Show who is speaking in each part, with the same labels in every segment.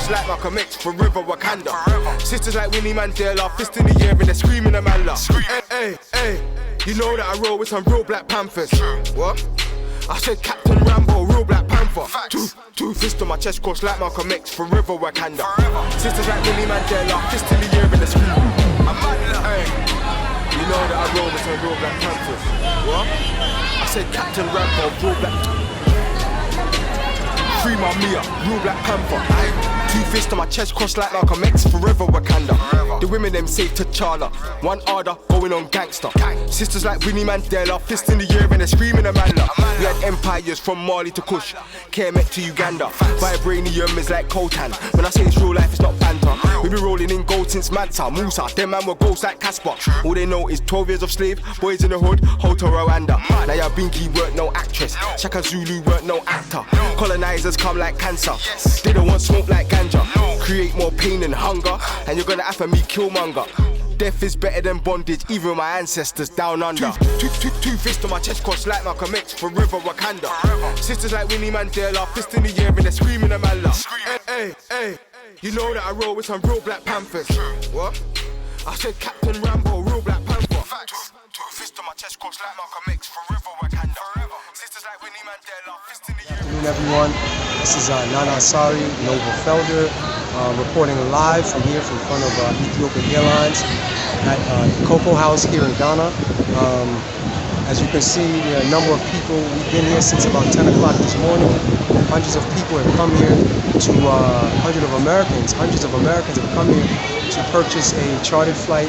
Speaker 1: cross like Malcolm X, forever Wakanda. Sisters like Winnie Mandela, fist in the air and they're screaming a man love. Hey, hey, you know that I roll with some real Black Panthers. What? I said Captain Rambo, real Black Panther. Two fists on my chest, cross like Malcolm X, forever Wakanda. Sisters like Winnie Mandela, fist in the air and they're screaming. Hey, you know that I roll with some real Black Panthers. What? I said Captain Rambo, real Black. Free my Mia, real Black Panther. Two fists on my chest, crossed like Malcolm X, forever Wakanda. The women them say T'Challa, one harder, going on gangster. Sisters like Winnie Mandela, fist in the air and they're screaming a man. We had empires from Mali to Kush, Kemet to Uganda. Vibranium is like Kotan. When I say it's real life, it's not banter. We been rolling in gold since Manta, Musa. Them man were ghosts like Casper. All they know is 12 years of slave, boys in the hood, hold to Rwanda. Naya Binky weren't no actress, Shaka Zulu weren't no actor. Colonizers come like cancer, they don't want smoke like ganja. Create more pain and hunger, and you're gonna have me Killmonger. Death is better than bondage, even my ancestors down under. Two fists on my chest, crossed like Malcolm X, forever Wakanda. Sisters like Winnie Mandela, fist in the air and they're screaming a man love. Hey, hey, you know that I roll with some real Black Panthers. What? I said Captain Rambo, real Black Panther. Two fists on my chest, crossed like Malcolm X, forever Wakanda. Sisters like Winnie Mandela, fist in the air.
Speaker 2: Good afternoon, everyone. This is Nana Asari, Noble Felder, reporting live from here from front of Ethiopian Airlines at the Cocoa House here in Ghana. As you can see, there are a number of people. We've been here since about 10 o'clock this morning. Hundreds of people have come here to, hundreds of Americans have come here to purchase a chartered flight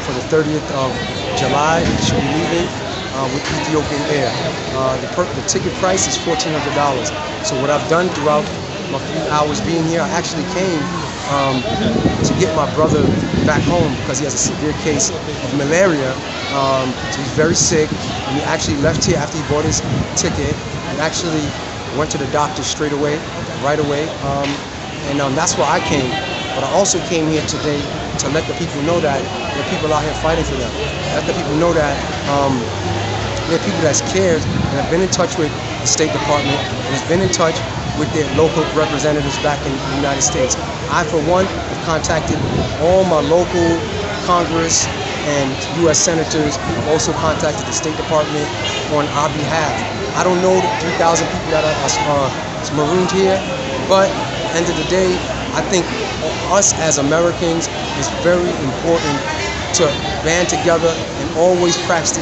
Speaker 2: for the 30th of July. They should be leaving with Ethiopian Air. The ticket price is $1,400. So what I've done throughout my few hours being here, I actually came to get my brother back home because he has a severe case of malaria. So he's very sick, and he actually left here after he bought his ticket and actually went to the doctor right away. That's why I came. But I also came here today to let the people know that there are people out here fighting for them. Let the people know that there are people that's cared and have been in touch with the State Department and has been in touch with their local representatives back in the United States. I, for one, have contacted all my local Congress and U.S. senators. I've also contacted the State Department on our behalf. I don't know the 3,000 people that are marooned here, but at the end of the day, I think us as Americans is very important to band together and always practice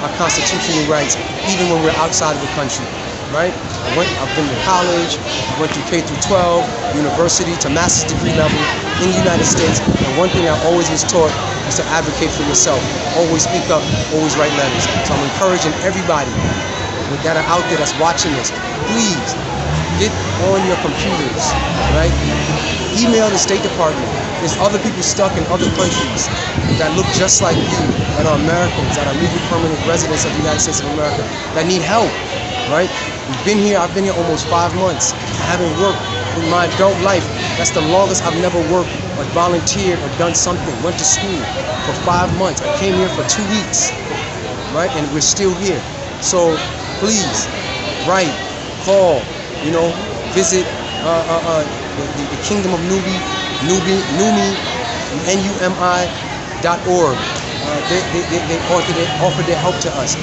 Speaker 2: our constitutional rights, even when we're outside of the country, right? I've been to college, I went through K through 12, university to master's degree level in the United States, and one thing I always was taught is to advocate for yourself. Always speak up, always write letters. So I'm encouraging everybody that are out there that's watching this, please get on your computers, right? Email the State Department. There's other people stuck in other countries that look just like you, that are Americans, that are legal permanent residents of the United States of America, that need help, right? I've been here almost 5 months. I haven't worked in my adult life. That's the longest I've never worked or volunteered or done something. Went to school for 5 months. I came here for 2 weeks, right? And we're still here. So please, write, call, visit the Kingdom of Numi, NUMI.org. They offered their help to us.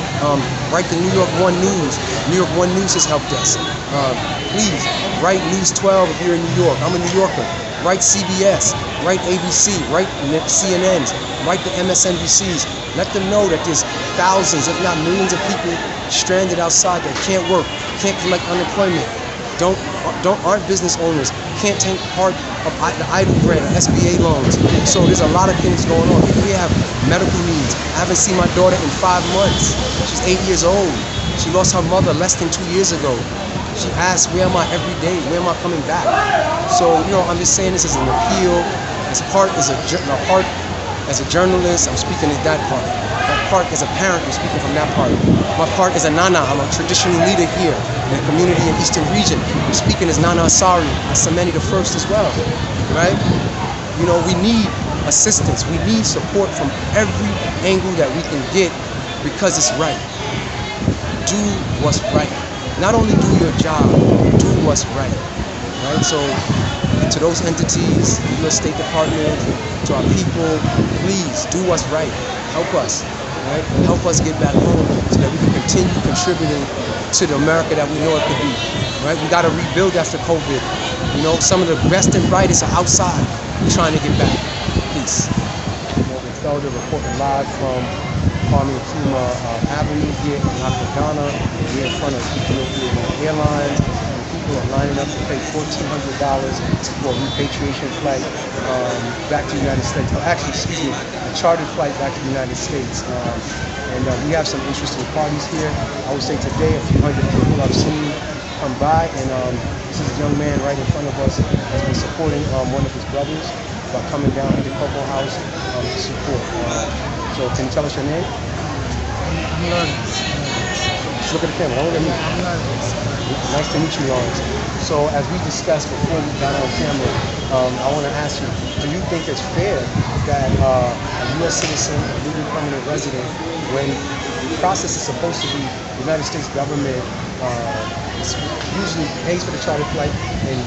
Speaker 2: Write the New York One News. New York One News has helped us. Please, write News 12 if you're in New York. I'm a New Yorker. Write CBS, write ABC, write CNNs, write the MSNBCs. Let them know that there's thousands, if not millions of people stranded outside that can't work, can't collect unemployment, aren't business owners, can't take part of the EIDL grant, SBA loans. So there's a lot of things going on. We have medical needs. I haven't seen my daughter in 5 months. She's 8 years old. She lost her mother less than 2 years ago. She asks, where am I every day? Where am I coming back? So, I'm just saying this as an appeal. As a journalist, I'm speaking to that part. My part as a parent, I'm speaking from that part. My part as a Nana, I'm a traditional leader here in the community in Eastern Region. I'm speaking as Nana Asari, as Sameni the First as well, right? We need assistance. We need support from every angle that we can get because it's right. Do what's right. Not only do your job, do what's right. Right? So to those entities, the U.S. State Department, to our people, please do what's right. Help us, right? Help us get back home so that we can continue contributing to the America that we know it could be, right? We got to rebuild after COVID. You know, some of the best and brightest are outside trying to get back. Peace. Morgan Felder reporting live from Kwame Nkrumah Avenue here in Accra, Ghana. We're in front of Ethiopian Airlines. People are lining up to pay $1,400 for a repatriation flight back to the United States. Oh, actually, excuse me, a chartered flight back to the United States. And we have some interesting parties here. I would say today a few hundred people I've seen come by, and this is a young man right in front of us has been supporting one of his brothers by coming down to the Cocoa House to support. So can you tell us your name?
Speaker 3: I'm Lawrence.
Speaker 2: Just look at the camera. Don't look at me.
Speaker 3: I'm Lawrence.
Speaker 2: Nice to meet you, Lawrence. So as we discussed before we got on camera, I want to ask you, do you think it's fair that a U.S. citizen, a legal permanent resident, when the process is supposed to be the United States government usually pays for the charter flight and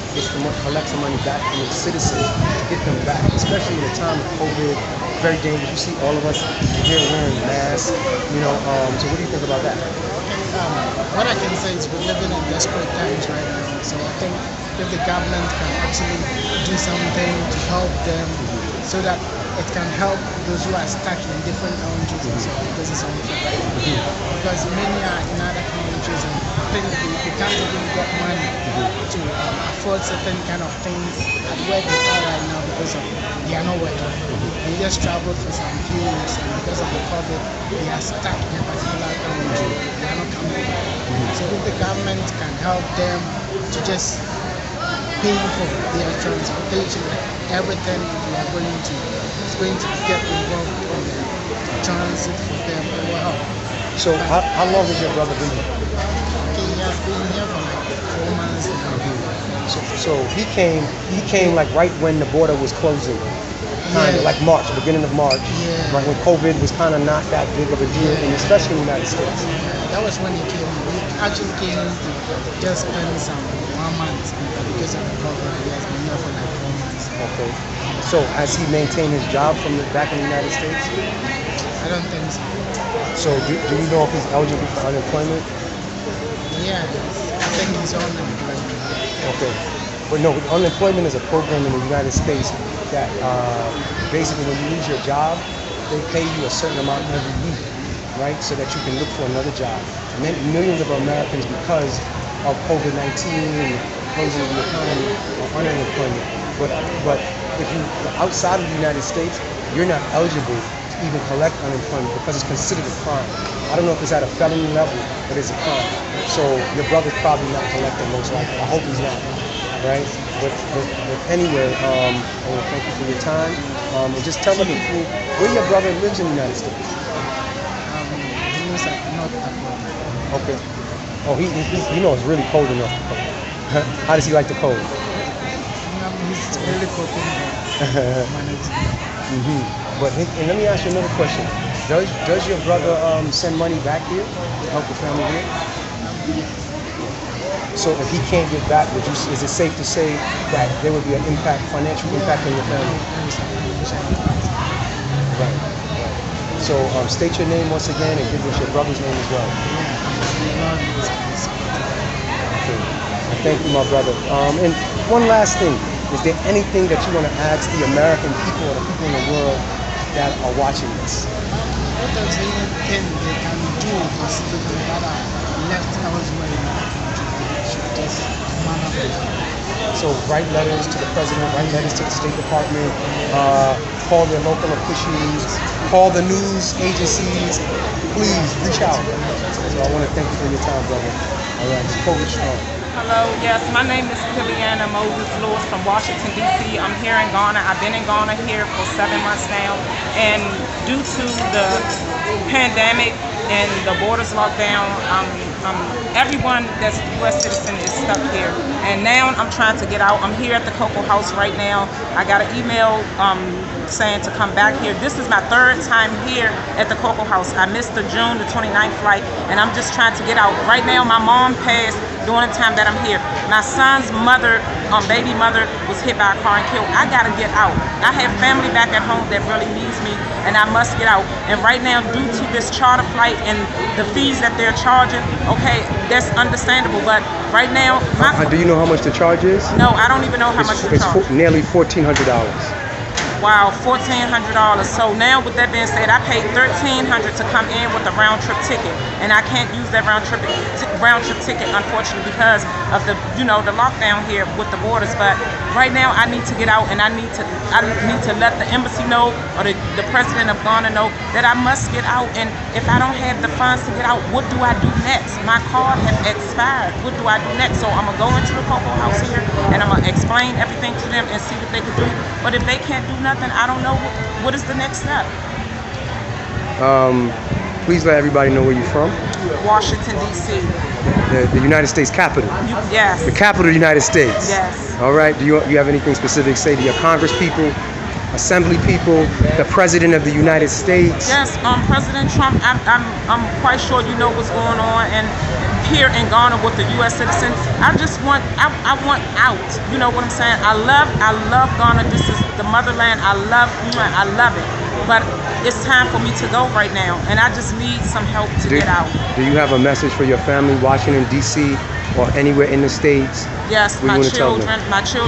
Speaker 2: collects the money back from its citizens to get them back, especially in a time of COVID, very dangerous. You see all of us here wearing masks, you know, so what do you think about that?
Speaker 3: What I can say is we're living in desperate times right now. So I think if the government can actually do something to help them so that it can help those who are stuck in different countries and so on, this is something right now. Because many are in other countries and I think they can't even get money to afford certain kind of things at where they are right now because of they are not working. They just traveled for some few weeks and because of the COVID, they are stuck in a particular country. They are not coming back. So if the government can help them to just pay for their transportation, everything they are going to get involved in the transit for them, it will help.
Speaker 2: So how long has your brother been here?
Speaker 3: Okay, he has been here for like 4 months now.
Speaker 2: So he came like right when the border was closing, kind of like March, beginning of March, right when COVID was kind of not that big of a deal, and especially in the United States.
Speaker 3: That was when he came. He actually came to just spend some 1 month because of the COVID. He has been here for like 4 months.
Speaker 2: Okay. So has he maintained his job from back in the United States?
Speaker 3: I don't think so.
Speaker 2: So do you know if he's eligible for unemployment?
Speaker 3: Yeah, I think he's on unemployment.
Speaker 2: Okay. But no, unemployment is a program in the United States that basically when you lose your job, they pay you a certain amount every week, right? So that you can look for another job. Millions of Americans, because of COVID-19 and closing of the economy, are on unemployment. But if you're outside of the United States, you're not eligible to even collect unemployment because it's considered a crime. I don't know if it's at a felony level, but it's a crime. So your brother's probably not collecting most likely. I hope he's not, right? But anyway, I want to thank you for your time. And just tell the people where your brother lives in the United States.
Speaker 3: He lives at North Dakota.
Speaker 2: Okay. Oh, he knows it's really cold enough. How does he like the cold?
Speaker 3: He's really coping with managing.
Speaker 2: But and let me ask you another question. Does your brother send money back here to help the family here? So if he can't get back, is it safe to say that there would be an financial impact on your family? Right. So state your name once again and give us your brother's name as well. Okay. Thank you, my brother. And one last thing. Is there anything that you want to ask the American people or the people in the world that are watching this?
Speaker 3: What does anything they can do for citizens that are left elsewhere in other countries? They should just man up.
Speaker 2: So write letters to the president, write letters to the State Department, call their local officials, call the news agencies. Please reach out. So I want to thank you for your time, brother. All right, it's COVID strong.
Speaker 4: Hello, yes, my name is Kiliana Moses Lewis from Washington, D.C. I'm here in Ghana. I've been in Ghana here for 7 months now, and due to the pandemic and the borders lockdown, everyone that's a U.S. citizen is stuck here. And now I'm trying to get out. I'm here at the Cocoa House right now. I got an email saying to come back here. This is my 3rd time here at the Cocoa House. I missed the June the 29th flight, and I'm just trying to get out. Right now, my mom passed during the time that I'm here. My son's mother, baby mother, was hit by a car and killed. I gotta get out. I have family back at home that really needs me, and I must get out. And right now, due to this charter flight and the fees that they're charging, okay, that's understandable. But right now,
Speaker 2: Do you know how much the charge is?
Speaker 4: no, I don't even know how much the charge.
Speaker 2: It's nearly $1,400.
Speaker 4: Wow, $1,400. So now, with that being said, I paid $1,300 to come in with a round trip ticket, and I can't use that round trip ticket, unfortunately, because of the lockdown here with the borders. But right now, I need to get out, and I need to let the embassy know, or the president of Ghana know, that I must get out. And if I don't have the funds to get out, what do I do next? My card has expired. What do I do next? So I'm gonna go into the Cocoa House here, and I'm gonna explain everything to them and see what they can do. But if they can't do nothing, I don't know what is the next step.
Speaker 2: Please let everybody know where you're from.
Speaker 4: Washington, D.C.
Speaker 2: The United States capital.
Speaker 4: Yes.
Speaker 2: The capital of the United States.
Speaker 4: Yes.
Speaker 2: All right. Do you have anything specific to say to your Congress people, Assembly people, the President of the United States?
Speaker 4: Yes. President Trump. I'm quite sure you know what's going on, and here in Ghana with the U.S. citizens, I want out. You know what I'm saying? I love Ghana. This is the motherland. I love it. But it's time for me to go right now, and I just need some help to get out.
Speaker 2: Do you have a message for your family, Washington, D.C., or anywhere in the States?
Speaker 4: Yes, my children.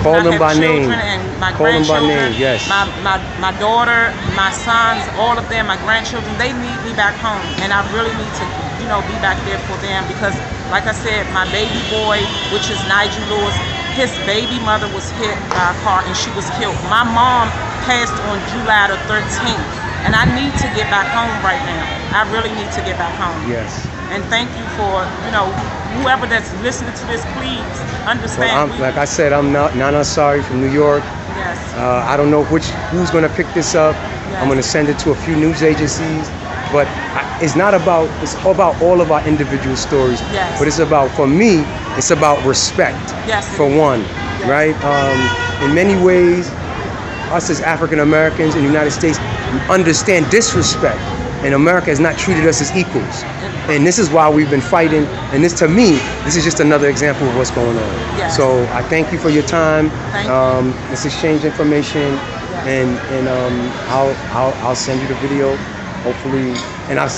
Speaker 2: Call them by name.
Speaker 4: And my
Speaker 2: Call them by
Speaker 4: grandchildren.
Speaker 2: name, yes.
Speaker 4: My daughter, my sons, all of them, my grandchildren, they need me back home, and I really need to, be back there for them, because, like I said, my baby boy, which is Nigel Lewis, his baby mother was hit by a car and she was killed. My mom passed on July the 13th, and I need to get back home right now. I really need to get back home.
Speaker 2: Yes.
Speaker 4: And thank you for, whoever that's listening to this, please understand.
Speaker 2: Well, like I said, I'm Nana Sari from New York.
Speaker 4: Yes.
Speaker 2: I don't know who's going to pick this up.
Speaker 4: Yes.
Speaker 2: I'm going to send it to a few news agencies. But it's all about all of our individual stories.
Speaker 4: Yes.
Speaker 2: But for me, it's about respect.
Speaker 4: Yes.
Speaker 2: For one,
Speaker 4: yes.
Speaker 2: Right? In many ways, us as African Americans in the United States, we understand disrespect, and America has not treated us as equals. And this is why we've been fighting. And to me, this is just another example of what's going on.
Speaker 4: Yes.
Speaker 2: So I thank you for your time.
Speaker 4: Thank you.
Speaker 2: Let's exchange information,
Speaker 4: yes.
Speaker 2: and I'll send you the video. Hopefully, and I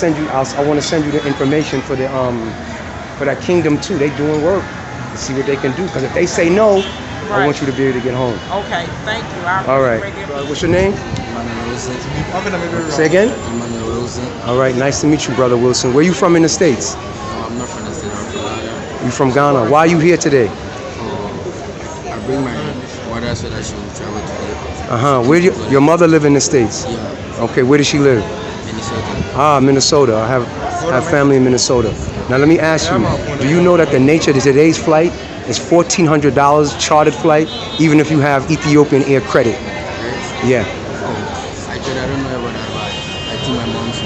Speaker 2: want to send you the information for that kingdom too. They doing work to see what they can do. Because if they say no, right. I want you to be able to get home.
Speaker 4: Okay, thank you.
Speaker 2: All right. What's your name? Say again? All right. Nice to meet you, Brother Wilson. Where you from in the States?
Speaker 5: I'm not from the state. I'm from Ghana.
Speaker 2: You from Ghana. Why are you here today?
Speaker 5: I bring my mother so that she will travel today.
Speaker 2: Where your mother live in the States?
Speaker 5: Yeah.
Speaker 2: Okay. Where does she live?
Speaker 5: Minnesota.
Speaker 2: Minnesota. I have family in Minnesota. Now let me ask you, do you know that the nature of today's flight is $1,400 chartered flight, even if you have Ethiopian Air credit?
Speaker 5: Right?
Speaker 2: Yeah.
Speaker 5: Oh, I don't know about that, but I think my mom's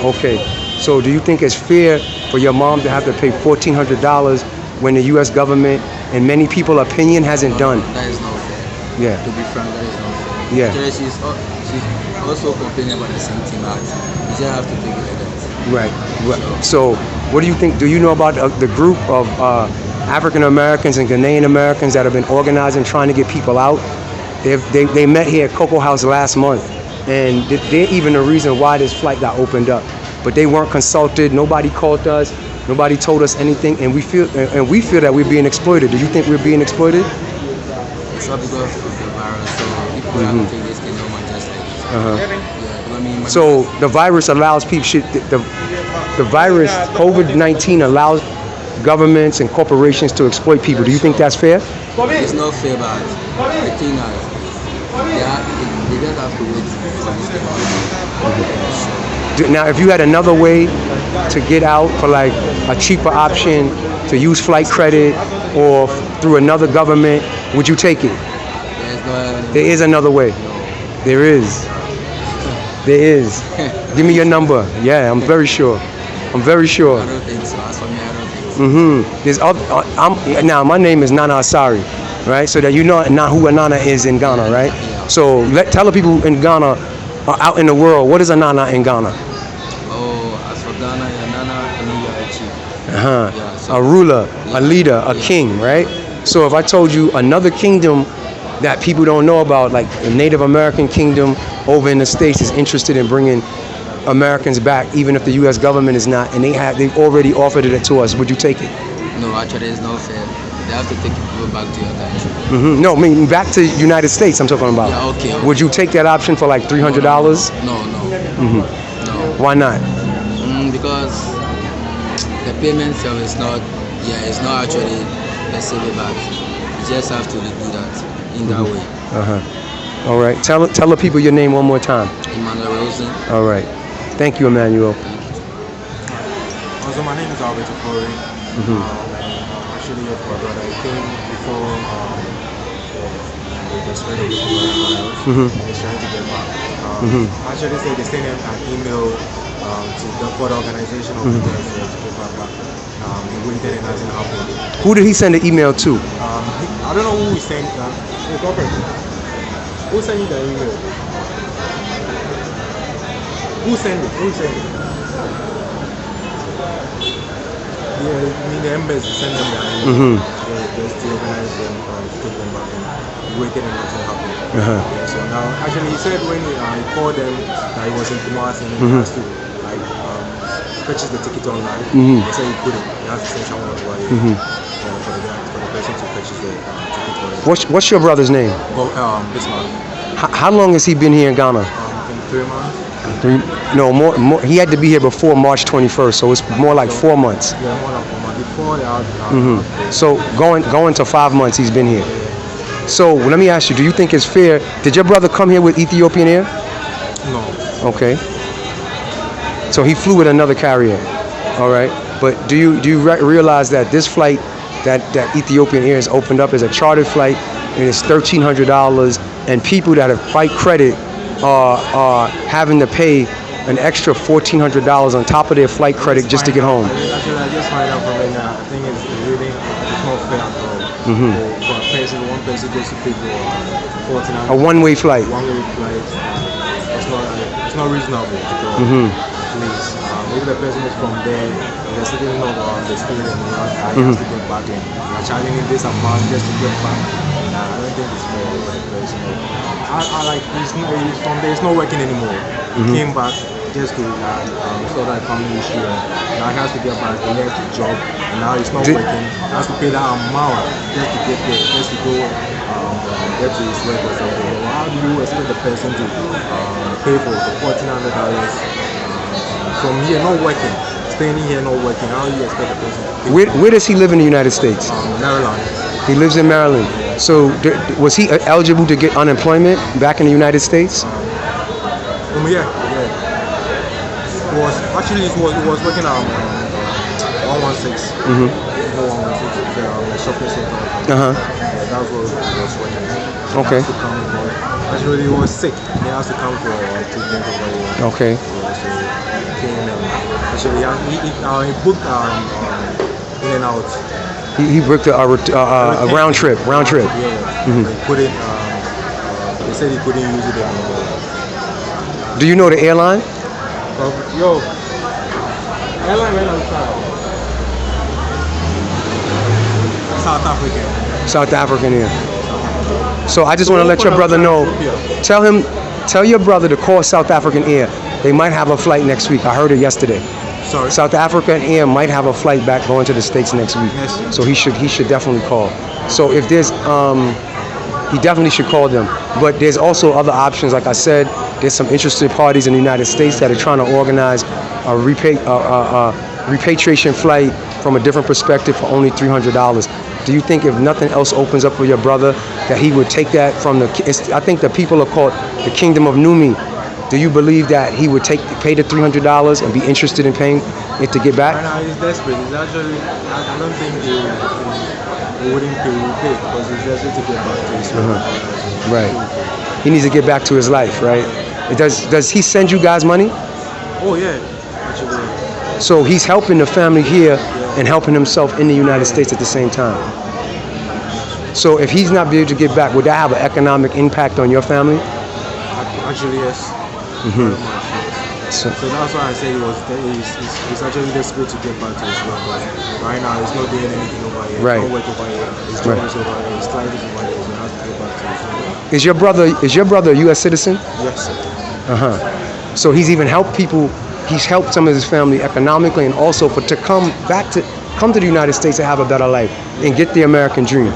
Speaker 5: knows.
Speaker 2: Okay. So do you think it's fair for your mom to have to pay $1,400 when the U.S. government, in many people's opinion, hasn't done?
Speaker 5: That is not fair.
Speaker 2: Yeah.
Speaker 5: To be frank, that is not fair.
Speaker 2: Yeah.
Speaker 5: Because she's also complaining about the same thing, but you just have to take it like that.
Speaker 2: Right. So what do you think? Do you know about the group of African Americans and Ghanaian Americans that have been organizing, trying to get people out? They met here at Cocoa House last month, and they're even the reason why this flight got opened up. But they weren't consulted. Nobody called us. Nobody told us anything, and we feel that we're being exploited. Do you think we're being exploited?
Speaker 5: It's not because of the virus, so people have to take this thing normal just like this. Yeah,
Speaker 2: so the virus allows people. The virus, COVID-19, allows governments and corporations to exploit people. Do you think that's fair?
Speaker 5: It's not fair, but I think they just have to wait for this.
Speaker 2: Now, if you had another way to get out for like a cheaper option, to use flight credit or through another government, would you take it? There is another way. There is. Give me your number. Yeah, I'm very sure.
Speaker 5: I don't think so. As for me, I don't think so.
Speaker 2: Now, my name is Nana Asari, right? So that you know who a Nana is in Ghana, right?
Speaker 5: Yeah.
Speaker 2: So tell the people in Ghana, out in the world, what is a Nana in Ghana?
Speaker 5: Oh, as for Ghana, a Nana, a chief.
Speaker 2: Uh-huh.
Speaker 5: Yeah,
Speaker 2: a ruler, a leader, a king, right? So if I told you another kingdom that people don't know about, like the Native American kingdom over in the States is interested in bringing Americans back, even if the U.S. government is not, and they've already offered it to us, would you take it?
Speaker 5: No, actually, it's not fair. They have to take people back to your country.
Speaker 2: No, I mean back to United States I'm talking about.
Speaker 5: Yeah, okay.
Speaker 2: Would you take that option for like $300?
Speaker 5: No.
Speaker 2: Why not?
Speaker 5: Because the payment service it's not actually let's say back. You just have to do that in that way.
Speaker 2: All right. Tell the people your name one more time.
Speaker 5: Emmanuel Wilson.
Speaker 2: All right. Thank you, Emmanuel.
Speaker 6: Also, my name is Albert Ofori. Actually, my brother, I came before the spread of the coronavirus. He's trying to get back. Actually, they sent him an email to the board organization of the to get back. He waited and it hasn't happened.
Speaker 2: Who did he send the email to?
Speaker 6: I don't know who he sent. Who sent you the email? Who sent it? Yeah, I mean the embassy sent them the email. Just to organize them to take them back. And he waited and nothing happened. Yeah, so now, actually, he said when he called them that he was in Kumasi and he has to purchase the ticket online. They said he couldn't. He has to send someone over here for the person to purchase the ticket for him.
Speaker 2: What's your brother's name?
Speaker 6: Bismarck.
Speaker 2: How long has he been here in Ghana?
Speaker 6: In 3 months.
Speaker 2: No, more. He had to be here before March 21st, so it's more like 4 months.
Speaker 6: Yeah, more like 4 months. Before the
Speaker 2: So going to 5 months he's been here. So let me ask you, do you think it's fair? Did your brother come here with Ethiopian Air?
Speaker 6: No.
Speaker 2: Okay. So he flew with another carrier. All right. But do you realize that this flight that Ethiopian Air has opened up is a chartered flight and it's $1,300, and people that have flight credit are having to pay an extra $1,400 on top of their flight credit just to get home.
Speaker 6: Actually, I just find out from it now. I think it's not fair at all. For a person, one person just to pay for $1,400.
Speaker 2: A one-way flight.
Speaker 6: One-way flight. It's not reasonable at all. Please, maybe the person is from there. They're sitting on the spirit and he has to get back in. You're charging him this amount just to get back. I don't think it's fair for the person. I like he's from there. He's not working anymore. He came back just to sort that family issue. Now he has to get back. He left the job and now he's not working. He has to pay that amount just to get there, just to go get to his work or something. So how do you expect the person to pay for $1,400 from here, not working, staying here, not working? How do you expect the person to pay?
Speaker 2: Where does he live in the United States?
Speaker 6: Maryland.
Speaker 2: He lives in Maryland. So was he eligible to get unemployment back in the United States?
Speaker 6: Yeah. He was working at 116. 116 the shopping center. That's what he was working.
Speaker 2: Okay.
Speaker 6: Actually, he was sick. He has to come for treatment over here.
Speaker 2: Okay.
Speaker 6: So he came and actually he booked in and out.
Speaker 2: He booked a round trip.
Speaker 6: Yeah. He couldn't. They said he couldn't use it anymore.
Speaker 2: Do you know the airline?
Speaker 6: Airline went outside.
Speaker 2: South African Air. So I just want to let your brother know. Tell your brother to call South African Air. They might have a flight next week. I heard it yesterday.
Speaker 6: Sorry.
Speaker 2: South African Air might have a flight back going to the States next week. So he should definitely call. So if there's he definitely should call them. But there's also other options. Like I said, there's some interested parties in the United States that are trying to organize a repatriation flight from a different perspective for only $300. Do you think if nothing else opens up for your brother that he would take that from I think the people are called the Kingdom of Numi. Do you believe that he would pay the $300 and be interested in paying it to get back?
Speaker 6: Right now he's desperate. He's actually, I don't think he wouldn't pay because he's desperate to get back to his life.
Speaker 2: Right. He needs to get back to his life, right? Does he send you guys money?
Speaker 6: Oh yeah, actually.
Speaker 2: So he's helping the family here and helping himself in the United States at the same time. So if he's not be able to get back, would that have an economic impact on your family?
Speaker 6: Actually, yes. Very much, yes. So that's why I said it's actually desperate to get back to his work. But right now, he's not doing anything over here.
Speaker 2: Right.
Speaker 6: He's not working over here. His job is over here. His client is over here. So he has to get back to his work.
Speaker 2: Is your brother a U.S. citizen?
Speaker 6: Yes, sir.
Speaker 2: So he's even helped people. He's helped some of his family economically, and also to come to the United States to have a better life and get the American dream.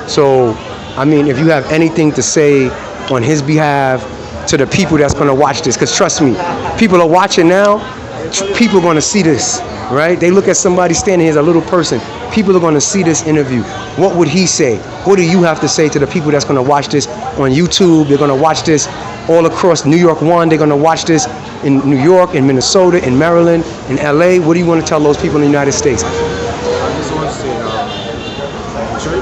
Speaker 2: So, I mean, if you have anything to say on his behalf to the people that's going to watch this, because trust me, people are watching now. People are going to see this, right? They look at somebody standing here as a little person. People are going to see this interview. What would he say? What do you have to say to the people that's going to watch this on YouTube? They're going to watch this all across New York 1. They're going to watch this in New York, in Minnesota, in Maryland, in LA. What do you want to tell those people in the United States?
Speaker 6: I just want to say, actually,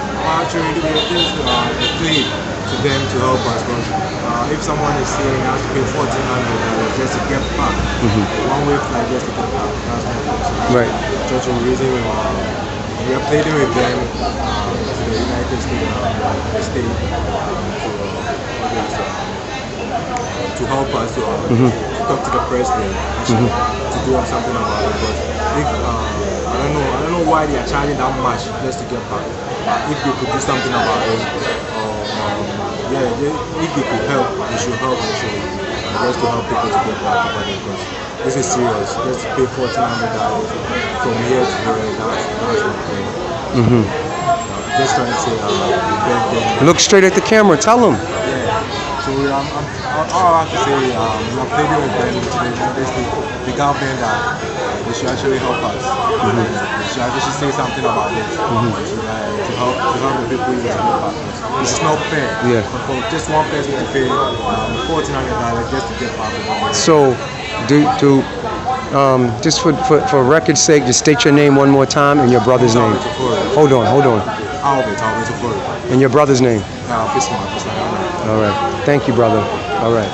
Speaker 6: it's a plea to them to help us. Because if someone is here and has to pay $1,400 just to get back, one way flight just to get back, that's not possible.
Speaker 2: Right.
Speaker 6: Church of reason we are pleading with them to the United States to help us to talk to the president to do something about it. But if, I don't know why they are charging that much just to get back. If they could do something about it, if they could help, they should help actually, just to help people to get back about it, because this is serious. Just to pay $1,400 from here to there, that's not fair. Just trying to say,
Speaker 2: Look straight at the camera. Tell them.
Speaker 6: So all I have to say, we are pleading with them, the government, that they should actually help us. They should say something about it to help the people in the back. This is not fair. But for just one person to pay $1,400 just to get back.
Speaker 2: So, just for record's sake, just state your name one more time and your brother's name. Hold on.
Speaker 6: Albert.
Speaker 2: And your brother's name.
Speaker 6: Fisma.
Speaker 2: All right. Thank you, brother. All right.